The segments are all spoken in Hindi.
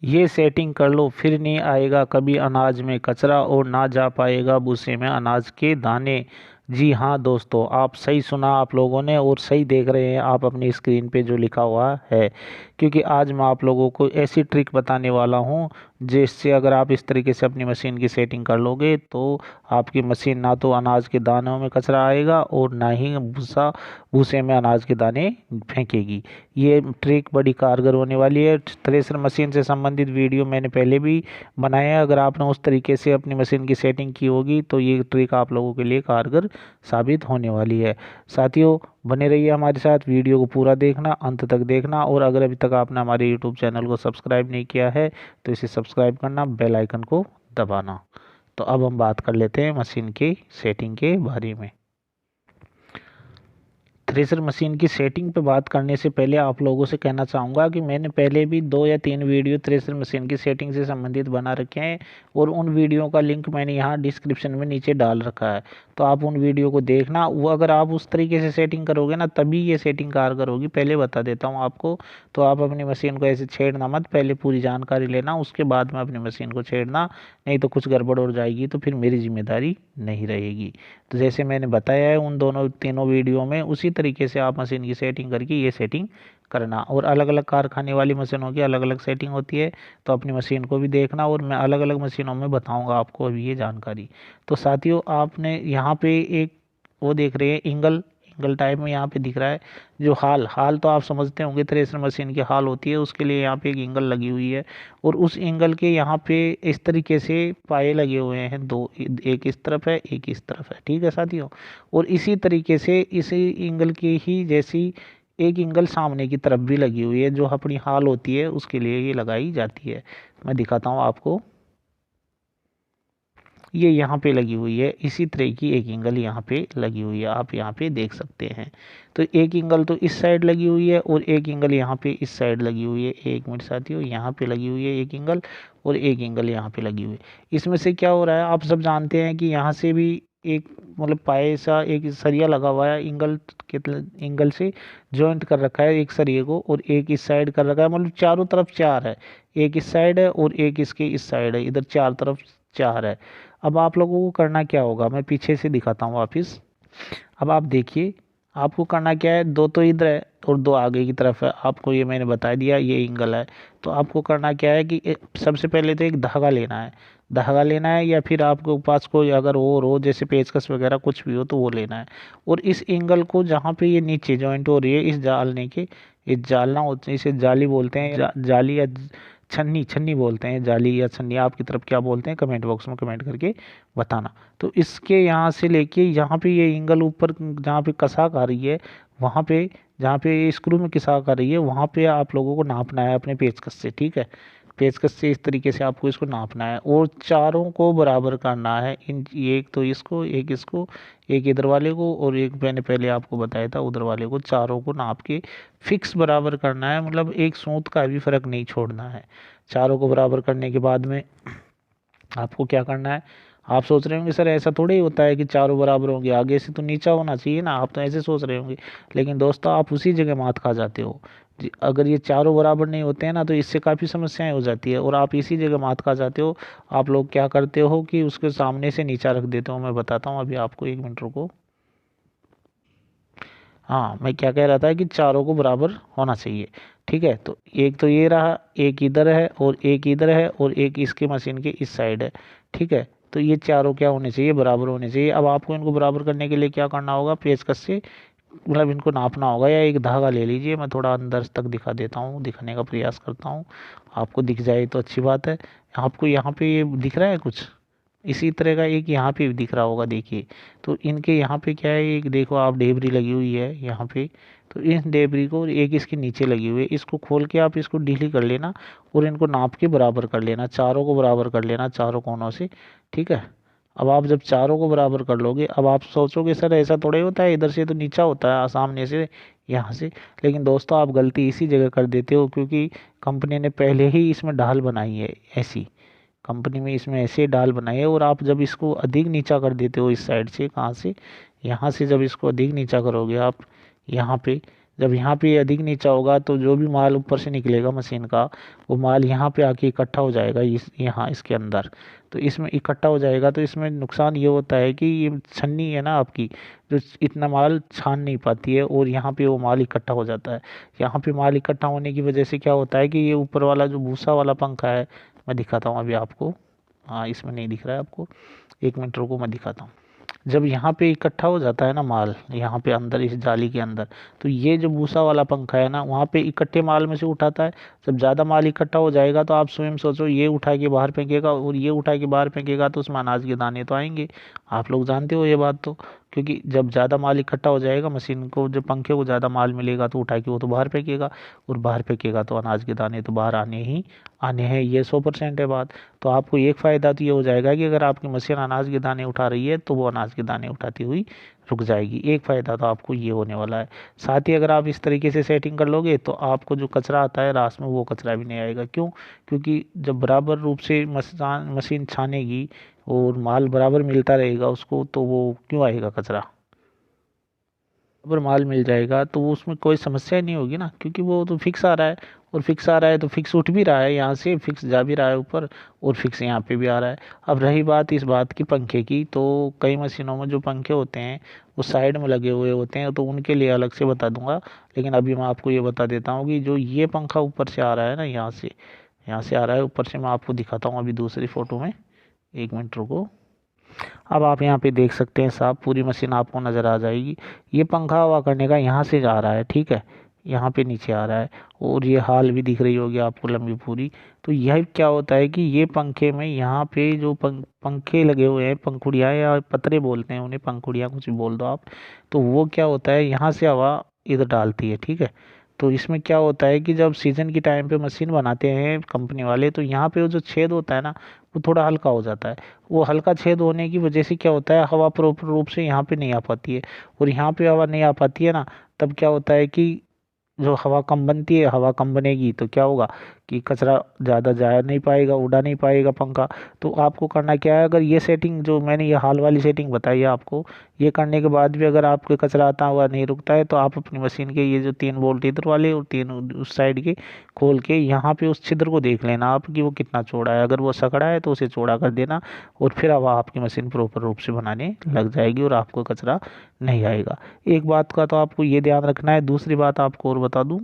ये सेटिंग कर लो, फिर नहीं आएगा कभी अनाज में कचरा और ना जा पाएगा भूसे में अनाज के दाने। जी हाँ दोस्तों, आप सही सुना आप लोगों ने और सही देख रहे हैं आप अपनी स्क्रीन पे जो लिखा हुआ है। क्योंकि आज मैं आप लोगों को ऐसी ट्रिक बताने वाला हूँ जिससे अगर आप इस तरीके से अपनी मशीन की सेटिंग कर लोगे तो आपकी मशीन ना तो अनाज के दानों में कचरा आएगा और ना ही भूसे में अनाज के दाने फेंकेगी। ये ट्रिक बड़ी कारगर होने वाली है। थ्रेसर मशीन से संबंधित वीडियो मैंने पहले भी बनाया है, अगर आपने उस तरीके से अपनी मशीन की सेटिंग की होगी तो ये ट्रिक आप लोगों के लिए कारगर साबित होने वाली है। साथियों, बने रहिए हमारे साथ, वीडियो को पूरा देखना, अंत तक देखना, और अगर अभी तक आपने हमारे यूट्यूब चैनल को सब्सक्राइब नहीं किया है तो इसे सब्सक्राइब करना, बेल आइकन को दबाना। तो अब हम बात कर लेते हैं मशीन की सेटिंग के बारे में। थ्रेसर मशीन की सेटिंग पे बात करने से पहले आप लोगों से कहना चाहूँगा कि मैंने पहले भी 2 या 3 वीडियो थ्रेसर मशीन की सेटिंग से संबंधित बना रखे हैं और उन वीडियो का लिंक मैंने यहाँ डिस्क्रिप्शन में नीचे डाल रखा है। तो आप उन वीडियो को देखना, वो अगर आप उस तरीके से सेटिंग करोगे ना तभी ये सेटिंग कारगर होगी, पहले बता देता हूँ आपको। तो आप अपनी मशीन को ऐसे छेड़ना मत, पहले पूरी जानकारी लेना उसके बाद में अपनी मशीन को छेड़ना, नहीं तो कुछ गड़बड़ हो जाएगी तो फिर मेरी जिम्मेदारी नहीं रहेगी। तो जैसे मैंने बताया है उन दोनों तीनों वीडियो में, उसी तरीके से आप मशीन की सेटिंग करके ये सेटिंग करना। और अलग अलग कारखाने वाली मशीनों की अलग अलग सेटिंग होती है, तो अपनी मशीन को भी देखना और मैं अलग अलग मशीनों में बताऊंगा आपको अभी ये जानकारी। तो साथियों, आपने यहाँ पे एक वो देख रहे हैं इंगल, इंगल टाइप में यहाँ पे दिख रहा है जो हाल, हाल तो आप समझते होंगे थ्रेसर मशीन की हाल होती है, उसके लिए यहाँ पे एक इंगल लगी हुई है। और उस एंगल के यहाँ पे इस तरीके से पाए लगे हुए हैं दो, एक इस तरफ है एक इस तरफ है, ठीक है साथियों। और इसी तरीके से इसी एंगल की ही जैसी एक एंगल सामने की तरफ भी लगी हुई है जो अपनी हाल होती है उसके लिए ये लगाई जाती है। मैं दिखाता हूँ आपको, ये यहाँ पे लगी हुई है, इसी तरह की एक एंगल यहाँ पे लगी हुई है, आप यहाँ पे देख सकते हैं। तो एक एंगल तो इस साइड लगी हुई है और एक एंगल यहाँ पे इस साइड लगी हुई है। एक मिनट साथियों, यहाँ पे लगी हुई है एक एंगल और एक एंगल यहाँ पे लगी हुई है। इसमें से क्या हो रहा है आप सब जानते हैं कि यहाँ से भी एक मतलब पाए सा एक सरिया लगा हुआ है, एंगल के एंगल से जॉइंट कर रखा है एक सरिये को, और एक इस साइड कर रखा है, मतलब चारों तरफ चार है, एक इस साइड है और एक इसके इस साइड है, इधर चार तरफ चार है। अब आप लोगों को करना क्या होगा, मैं पीछे से दिखाता हूँ वापिस। अब आप देखिए, आपको करना क्या है, दो तो इधर है और दो आगे की तरफ है, आपको ये मैंने बता दिया ये एंगल है। तो आपको करना क्या है कि सबसे पहले तो एक धागा लेना है, धागा लेना है या फिर आपके पास कोई अगर और हो जैसे पेचकस वगैरह कुछ भी हो तो वो लेना है। और इस एंगल को जहाँ पे ये नीचे जॉइंट हो रही है इस जालने के, इस जालना होते हैं, इसे जाली बोलते हैं, जाली या छन्नी, छन्नी बोलते हैं, जाली या छन्नी आपकी तरफ क्या बोलते हैं कमेंट बॉक्स में कमेंट करके बताना। तो इसके यहाँ से लेके यहाँ पे ये एंगल ऊपर जहाँ पे कसाक आ रही है वहाँ पे, जहाँ पे स्क्रू में किसाक आ रही है वहाँ पे आप लोगों को नापना है अपने पेचकस से, ठीक है। पेचकस से इस तरीके से आपको इसको नापना है और चारों को बराबर करना है, इन एक तो इसको एक इसको एक इधर वाले को और एक मैंने पहले आपको बताया था उधर वाले को, चारों को नाप के फिक्स बराबर करना है, मतलब एक सूत का भी फर्क नहीं छोड़ना है। चारों को बराबर करने के बाद में आपको क्या करना है, आप सोच रहे होंगे सर ऐसा थोड़ी होता है कि चारों बराबर होंगे, आगे से तो नीचा होना चाहिए ना, आप तो ऐसे सोच रहे होंगे। लेकिन दोस्तों आप उसी जगह मात खा जाते हो जी, अगर ये चारों बराबर नहीं होते हैं ना तो इससे काफ़ी समस्याएं हो जाती है और आप इसी जगह मात खा जाते हो। आप लोग क्या करते हो कि उसके सामने से नीचा रख देते हो, मैं बताता हूँ अभी आपको, एक मिनट रुको। हाँ, मैं क्या कह रहा था कि चारों को बराबर होना चाहिए, ठीक है। तो एक तो ये रहा, एक इधर है और एक इधर है और एक इसके मशीन के इस साइड है, ठीक है। तो ये चारों क्या होने चाहिए, बराबर होने चाहिए। अब आपको इनको बराबर करने के लिए क्या करना होगा, पेचकस से मतलब इनको नापना होगा या एक धागा ले लीजिए, मैं थोड़ा अंदर तक दिखा देता हूँ, दिखाने का प्रयास करता हूँ, आपको दिख जाए तो अच्छी बात है। आपको यहाँ पे ये दिख रहा है कुछ इसी तरह का एक यहाँ पे भी दिख रहा होगा, देखिए। तो इनके यहाँ पे क्या है, एक देखो आप डेबरी लगी हुई है यहाँ पे, तो इस डेबरी को एक इसके नीचे लगी हुई है, इसको खोल के आप इसको ढीली कर लेना और इनको नाप के बराबर कर लेना, चारों को बराबर कर लेना चारों कोनों से, ठीक है। अब आप जब चारों को बराबर कर लोगे, अब आप सोचोगे सर ऐसा थोड़ा ही होता है, इधर से तो नीचा होता है सामने से यहाँ से। लेकिन दोस्तों आप गलती इसी जगह कर देते हो क्योंकि कंपनी ने पहले ही इसमें ढाल बनाई है ऐसी, कंपनी में इसमें ऐसे डाल बनाई है। और आप जब इसको अधिक नीचा कर देते हो इस साइड से, कहाँ से, यहाँ से जब इसको अधिक नीचा करोगे आप यहाँ पे, जब यहाँ पे अधिक नीचा होगा तो जो भी माल ऊपर से निकलेगा मशीन का, वो माल यहाँ पे आके इकट्ठा हो जाएगा यहाँ इसके अंदर। तो इसमें इकट्ठा हो जाएगा तो इसमें नुकसान ये होता है कि ये छन्नी है ना आपकी, जो इतना माल छान नहीं पाती है और यहाँ पे वो माल इकट्ठा हो जाता है। यहाँ पे माल इकट्ठा होने की वजह से क्या होता है कि ये ऊपर वाला जो भूसा वाला पंखा है, मैं दिखाता हूँ अभी आपको। हाँ, इसमें नहीं दिख रहा है आपको, 1 मिनट रुको, मैं दिखाता हूँ। जब यहाँ पे इकट्ठा हो जाता है ना माल, यहाँ पे अंदर इस जाली के अंदर, तो ये जो भूसा वाला पंखा है ना, वहाँ पे इकट्ठे माल में से उठाता है। जब ज़्यादा माल इकट्ठा हो जाएगा तो आप स्वयं सोचो, ये उठा के बाहर फेंकेगा और ये उठा के बाहर फेंकेगा तो उसमें अनाज के दाने तो आएंगे। आप लोग जानते हो ये बात तो, क्योंकि जब ज़्यादा माल इकट्ठा हो जाएगा, मशीन को जब पंखे को ज़्यादा माल मिलेगा तो उठा के वो तो बाहर फेंकेगा, और बाहर फेंकेगा तो अनाज के दाने तो बाहर आने ही आने हैं। ये 100% है बात। तो आपको एक फ़ायदा तो ये हो जाएगा कि अगर आपकी मशीन अनाज के दाने उठा रही है तो वो अनाज के दाने उठाती हुई रुक जाएगी। एक फ़ायदा तो आपको ये होने वाला है। साथ ही अगर आप इस तरीके से सेटिंग कर लोगे तो आपको जो कचरा आता है रास में, वो कचरा भी नहीं आएगा। क्यों? क्योंकि जब बराबर रूप से मशीन छानेगी और माल बराबर मिलता रहेगा उसको, तो वो क्यों आएगा कचरा? बराबर माल मिल जाएगा तो वो उसमें कोई समस्या नहीं होगी ना, क्योंकि वो तो फिक्स आ रहा है, और फिक्स आ रहा है तो फिक्स उठ भी रहा है, यहाँ से फिक्स जा भी रहा है ऊपर, और फिक्स यहाँ पे भी आ रहा है। अब रही बात इस बात की पंखे की, तो कई मशीनों में जो पंखे होते हैं वो साइड में लगे हुए होते हैं, तो उनके लिए अलग से बता दूंगा। लेकिन अभी मैं आपको ये बता देता हूँ कि जो ये पंखा ऊपर से आ रहा है ना, यहाँ से आ रहा है ऊपर से, मैं आपको दिखाता हूँ अभी दूसरी फ़ोटो में। 1 मिनट रुको। अब आप यहाँ पे देख सकते हैं साहब, पूरी मशीन आपको नज़र आ जाएगी। ये पंखा हवा करने का यहाँ से जा रहा है, ठीक है, यहाँ पे नीचे आ रहा है, और ये हाल भी दिख रही होगी आपको लंबी पूरी। तो यह क्या होता है कि ये पंखे में यहाँ पे जो पंखे लगे हुए हैं, पंखुड़ियाँ या पतरे बोलते हैं उन्हें, पंखुड़ियाँ कुछ भी बोल दो आप, तो वो क्या होता है, यहाँ से हवा इधर डालती है, ठीक है। तो इसमें क्या होता है कि जब सीज़न की टाइम पे मशीन बनाते हैं कंपनी वाले, तो यहाँ पे वो जो छेद होता है ना, वो थोड़ा हल्का हो जाता है। वो हल्का छेद होने की वजह से क्या होता है, हवा प्रॉपर रूप से यहाँ पे नहीं आ पाती है, और यहाँ पे हवा नहीं आ पाती है ना, तब क्या होता है कि जो हवा कम बनती है, हवा कम बनेगी तो क्या होगा कि कचरा ज़्यादा जा नहीं पाएगा, उड़ा नहीं पाएगा पंखा। तो आपको करना क्या है, अगर ये सेटिंग जो मैंने ये हाल वाली सेटिंग बताई है आपको, ये करने के बाद भी अगर आपके कचरा आता हुआ नहीं रुकता है, तो आप अपनी मशीन के ये जो 3 बोल्ट इधर वाले और 3 उस साइड के खोल के यहाँ पे उस छिद्र को देख लेना आप कि वो कितना चौड़ा है। अगर वो सकड़ा है तो उसे चौड़ा कर देना, और फिर हवा आपकी मशीन प्रॉपर रूप से बनाने लग जाएगी और आपको कचरा नहीं आएगा। एक बात का तो आपको ये ध्यान रखना है। दूसरी बात आपको और बता दूं,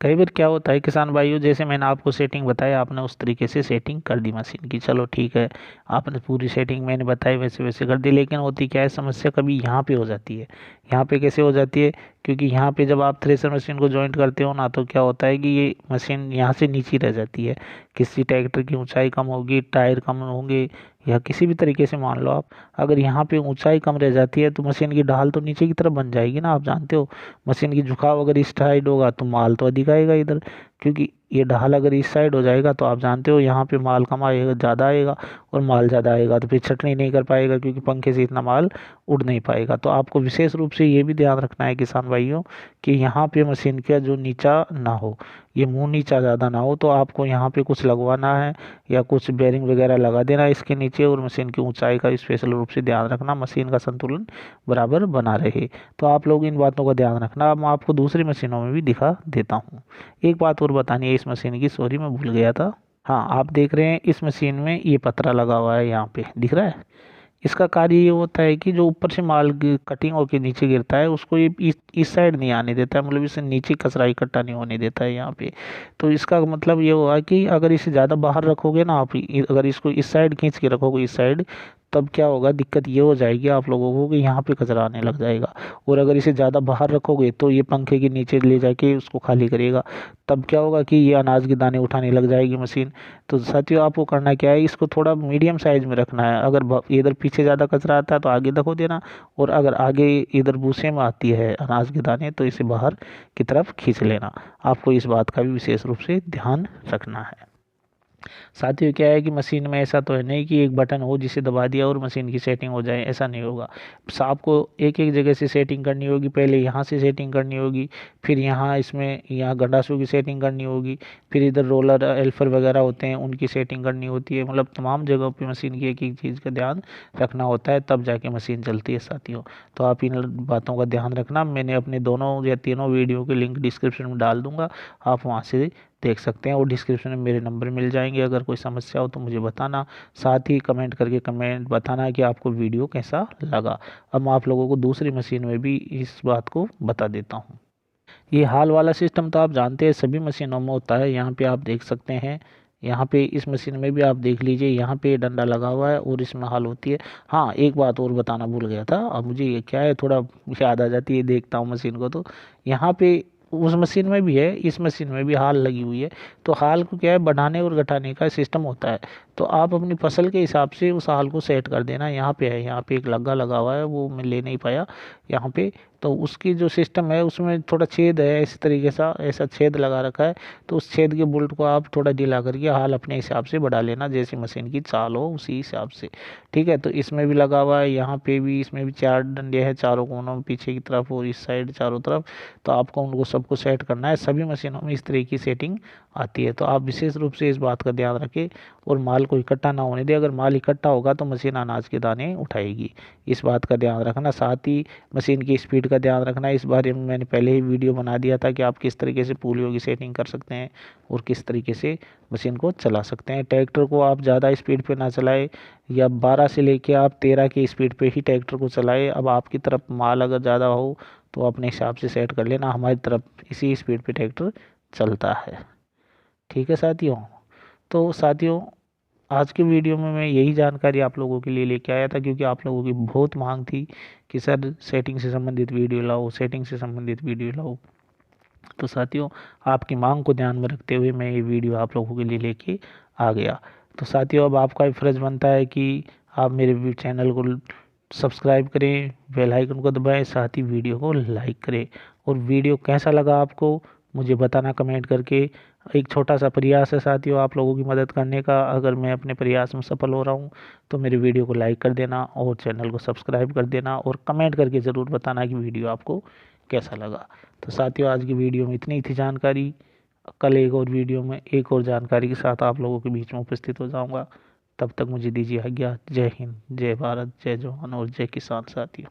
कई बार क्या होता है किसान भाइयों, जैसे मैंने आपको सेटिंग बताया, आपने उस तरीके से सेटिंग कर दी मशीन की, चलो ठीक है, आपने पूरी सेटिंग मैंने बताई वैसे वैसे कर दी, लेकिन होती क्या है समस्या, कभी यहाँ पे हो जाती है। यहाँ पे कैसे हो जाती है? क्योंकि यहाँ पे जब आप थ्रेसर मशीन को जॉइंट करते हो ना, तो क्या होता है कि ये मशीन यहाँ से नीचे रह जाती है। किसी ट्रैक्टर की ऊंचाई कम होगी, टायर कम होंगे, या किसी भी तरीके से मान लो आप, अगर यहाँ पे ऊंचाई कम रह जाती है तो मशीन की ढाल तो नीचे की तरफ बन जाएगी ना, आप जानते हो। मशीन की झुकाव अगर इस साइड होगा तो माल तो अधिक आएगा इधर, क्योंकि ये ढाल अगर इस साइड हो जाएगा तो आप जानते हो यहाँ पे माल कम आएगा, ज़्यादा आएगा, और माल ज़्यादा आएगा तो फिर छटनी नहीं कर पाएगा, क्योंकि पंखे से इतना माल उड़ नहीं पाएगा। तो आपको विशेष रूप से ये भी ध्यान रखना है किसान भाइयों कि यहाँ पे मशीन का जो नीचा ना हो, ये मुंह नीचा ज़्यादा ना हो, तो आपको यहाँ पे कुछ लगवाना है या कुछ बेरिंग वगैरह लगा देना इसके नीचे, और मशीन की ऊंचाई का स्पेशल रूप से ध्यान रखना, मशीन का संतुलन बराबर बना रहे। तो आप लोग इन बातों का ध्यान रखना। अब मैं आपको दूसरी मशीनों में भी दिखा देता हूँ। एक बात और बतानी है इस मशीन की, सॉरी मैं भूल गया था। हाँ, आप देख रहे हैं इस मशीन में ये पतरा लगा हुआ है, यहाँ पे दिख रहा है। इसका कार्य ये होता है कि जो ऊपर से माल कटिंग होकर नीचे गिरता है, उसको ये इस साइड नहीं आने देता है, मतलब इससे नीचे कचरा इकट्ठा नहीं होने देता है यहाँ पे। तो इसका मतलब ये हुआ कि अगर इसे ज़्यादा बाहर रखोगे ना आप, अगर इसको इस साइड खींच के रखोगे इस साइड, तब क्या होगा, दिक्कत ये हो जाएगी आप लोगों को कि यहाँ पे कचरा आने लग जाएगा। और अगर इसे ज़्यादा बाहर रखोगे तो ये पंखे के नीचे ले जाके उसको खाली करेगा, तब क्या होगा कि ये अनाज के दाने उठाने लग जाएगी मशीन। तो साथियों, आपको करना क्या है, इसको थोड़ा मीडियम साइज में रखना है। अगर इधर पीछे ज़्यादा कचरा आता है तो आगे धको देना, और अगर आगे इधर भूसे में आती है अनाज के दाने तो इसे बाहर की तरफ खींच लेना। आपको इस बात का भी विशेष रूप से ध्यान रखना है। साथियों क्या है कि मशीन में ऐसा तो है नहीं कि एक बटन हो जिसे दबा दिया और मशीन की सेटिंग हो जाए, ऐसा नहीं होगा। आपको एक एक जगह से सेटिंग करनी होगी। पहले यहाँ से सेटिंग करनी होगी, फिर यहाँ इसमें यहाँ गंडासों की सेटिंग करनी होगी, फिर इधर रोलर एल्फर वगैरह होते हैं उनकी सेटिंग करनी होती है। मतलब तमाम जगहों पर मशीन की एक एक चीज़ का ध्यान रखना होता है, तब जाके मशीन चलती है साथियों। तो आप इन बातों का ध्यान रखना। मैंने अपने दोनों या तीनों वीडियो के लिंक डिस्क्रिप्शन में डाल दूंगा, आप वहाँ से देख सकते हैं। और डिस्क्रिप्शन में मेरे नंबर मिल जाएंगे, अगर कोई समस्या हो तो मुझे बताना। साथ ही कमेंट करके कमेंट बताना कि आपको वीडियो कैसा लगा। अब मैं आप लोगों को दूसरी मशीन में भी इस बात को बता देता हूँ। ये हाल वाला सिस्टम तो आप जानते हैं सभी मशीनों में होता है। यहाँ पे आप देख सकते हैं, यहाँ पे इस मशीन में भी आप देख लीजिए, यहाँ पे डंडा लगा हुआ है और इसमें हाल होती है। हाँ, एक बात और बताना भूल गया था, अब मुझे ये क्या है थोड़ा याद आ जाती है, देखता हूँ मशीन को तो यहाँ पे उस मशीन में भी है, इस मशीन में भी हाल लगी हुई है। तो हाल को क्या है बढ़ाने और घटाने का सिस्टम होता है। तो आप अपनी फसल के हिसाब से उस हाल को सेट कर देना। यहाँ पे है, यहाँ पे एक लग्गा लगा हुआ है, वो मैं ले नहीं पाया यहाँ पे। तो उसकी जो सिस्टम है उसमें थोड़ा छेद है, इस तरीके सा ऐसा छेद लगा रखा है। तो उस छेद के बोल्ट को आप थोड़ा ढीला करके हाल अपने हिसाब से बढ़ा लेना, जैसी मशीन की चाल हो उसी हिसाब से। ठीक है, तो इसमें भी लगा हुआ है, यहाँ पे भी, इसमें भी 4 डंडे हैं चारों कोनों में, पीछे की तरफ और इस साइड चारों तरफ। तो आपको उनको सबको सेट करना है। सभी मशीनों में इस तरह की सेटिंग आती है। तो आप विशेष रूप से इस बात का ध्यान रखें और माल को इकट्ठा ना होने दें। अगर माल इकट्ठा होगा तो मशीन अनाज के दाने उठाएगी, इस बात का ध्यान रखना। साथ ही मशीन की स्पीड का ध्यान रखना। इस बारे में मैंने पहले ही वीडियो बना दिया था कि आप किस तरीके से पुलियों की सेटिंग कर सकते हैं और किस तरीके से मशीन को चला सकते हैं। ट्रैक्टर को आप ज़्यादा स्पीड पे ना चलाएं, या 12 से लेके आप 13 की स्पीड पे ही ट्रैक्टर को चलाएं। अब आपकी तरफ माल अगर ज़्यादा हो तो अपने हिसाब से सेट कर लेना, हमारी तरफ इसी स्पीड पे ट्रैक्टर चलता है। ठीक है साथियों। तो साथियों, आज के वीडियो में मैं यही जानकारी आप लोगों के लिए लेके आया था, क्योंकि आप लोगों की बहुत मांग थी कि सर सेटिंग से संबंधित वीडियो लाओ, सेटिंग से संबंधित वीडियो लाओ। तो साथियों, आपकी मांग को ध्यान में रखते हुए मैं ये वीडियो आप लोगों के लिए लेके आ गया। तो साथियों, अब आपका भी फर्ज बनता है कि आप मेरे चैनल को सब्सक्राइब करें, बेल आइकन को दबाएं, साथ ही वीडियो को लाइक करें। और वीडियो कैसा लगा आपको मुझे बताना कमेंट करके। एक छोटा सा प्रयास है साथियों आप लोगों की मदद करने का। अगर मैं अपने प्रयास में सफल हो रहा हूँ तो मेरे वीडियो को लाइक कर देना और चैनल को सब्सक्राइब कर देना, और कमेंट करके ज़रूर बताना कि वीडियो आपको कैसा लगा। तो साथियों, आज की वीडियो में इतनी थी जानकारी। कल एक और वीडियो में एक और जानकारी के साथ आप लोगों के बीच में उपस्थित हो जाऊंगा। तब तक मुझे दीजिए आज्ञा। जय हिंद, जय भारत, जय जवान और जय किसान साथियों।